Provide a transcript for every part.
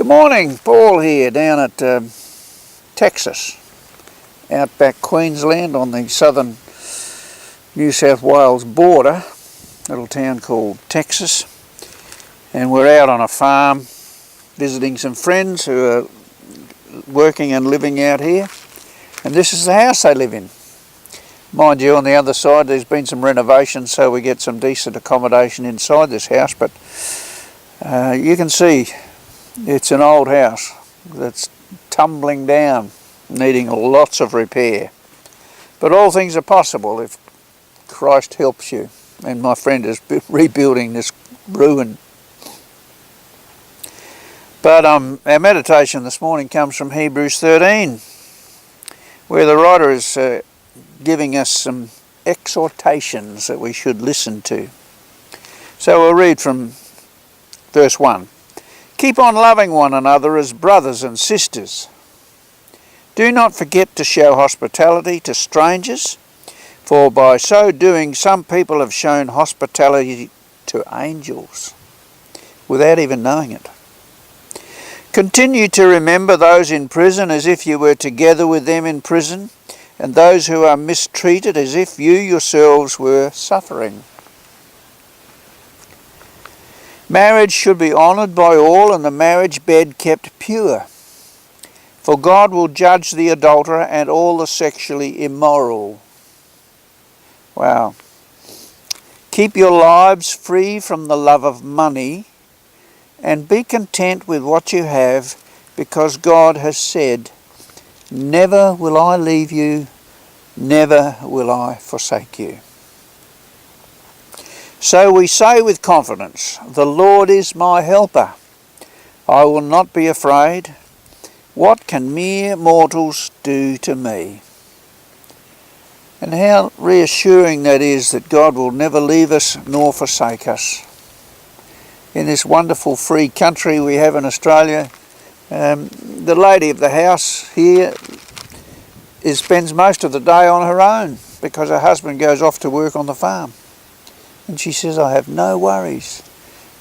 Good morning, Paul here down at Texas, outback Queensland on the southern New South Wales border, little town called Texas, and we're out on a farm visiting some friends who are working and living out here, and this is the house they live in. Mind you, on the other side there's been some renovations so we get some decent accommodation inside this house, but you can see it's an old house that's tumbling down, needing lots of repair. But all things are possible if Christ helps you, and my friend is rebuilding this ruin. But our meditation this morning comes from Hebrews 13, where the writer is giving us some exhortations that we should listen to. So we'll read from verse 1. Keep on loving one another as brothers and sisters. Do not forget to show hospitality to strangers, for by so doing some people have shown hospitality to angels, without even knowing it. Continue to remember those in prison as if you were together with them in prison, and those who are mistreated as if you yourselves were suffering. Marriage should be honoured by all, and the marriage bed kept pure. For God will judge the adulterer and all the sexually immoral. Wow. Keep your lives free from the love of money, and be content with what you have, because God has said, "Never will I leave you, never will I forsake you." So we say with confidence, "The Lord is my helper. I will not be afraid. What can mere mortals do to me?" And how reassuring that is, that God will never leave us nor forsake us. In this wonderful free country we have in Australia, the lady of the house here spends most of the day on her own because her husband goes off to work on the farm. And she says, "I have no worries,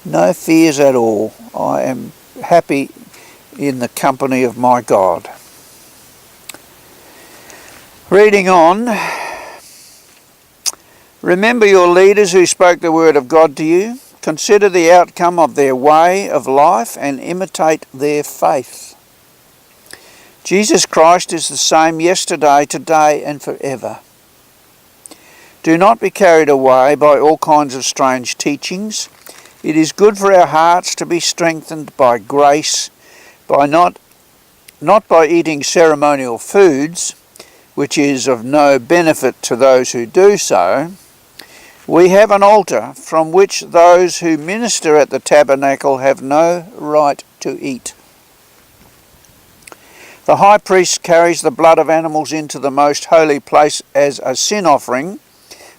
no fears at all. I am happy in the company of my God." Reading on, remember your leaders who spoke the word of God to you. Consider the outcome of their way of life and imitate their faith. Jesus Christ is the same yesterday, today and forever. Do not be carried away by all kinds of strange teachings. It is good for our hearts to be strengthened by grace, by not by eating ceremonial foods, which is of no benefit to those who do so. We have an altar from which those who minister at the tabernacle have no right to eat. The high priest carries the blood of animals into the most holy place as a sin offering,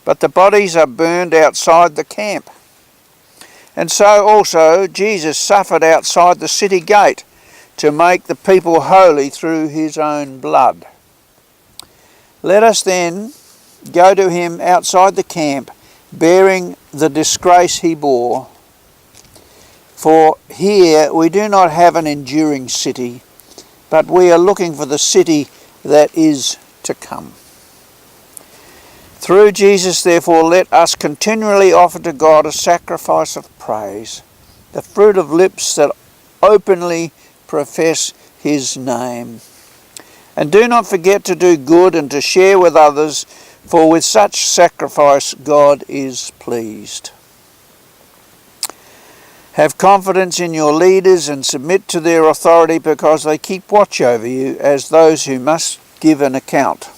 but the bodies are burned outside the camp. And so also Jesus suffered outside the city gate to make the people holy through his own blood. Let us then go to him outside the camp, bearing the disgrace he bore. For here we do not have an enduring city, but we are looking for the city that is to come. Through Jesus, therefore, let us continually offer to God a sacrifice of praise, the fruit of lips that openly profess his name. And do not forget to do good and to share with others, for with such sacrifice God is pleased. Have confidence in your leaders and submit to their authority, because they keep watch over you as those who must give an account.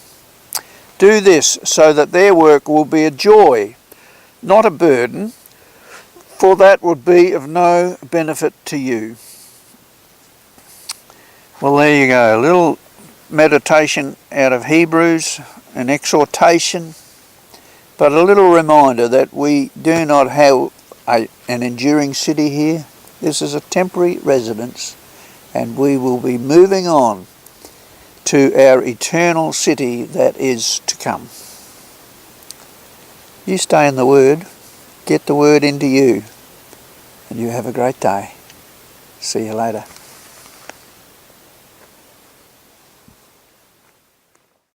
Do this so that their work will be a joy, not a burden, for that would be of no benefit to you. Well, there you go, a little meditation out of Hebrews, an exhortation, but a little reminder that we do not have an enduring city here. This is a temporary residence, and we will be moving on to our eternal city that is to come. You stay in the Word, get the Word into you, and you have a great day. See you later.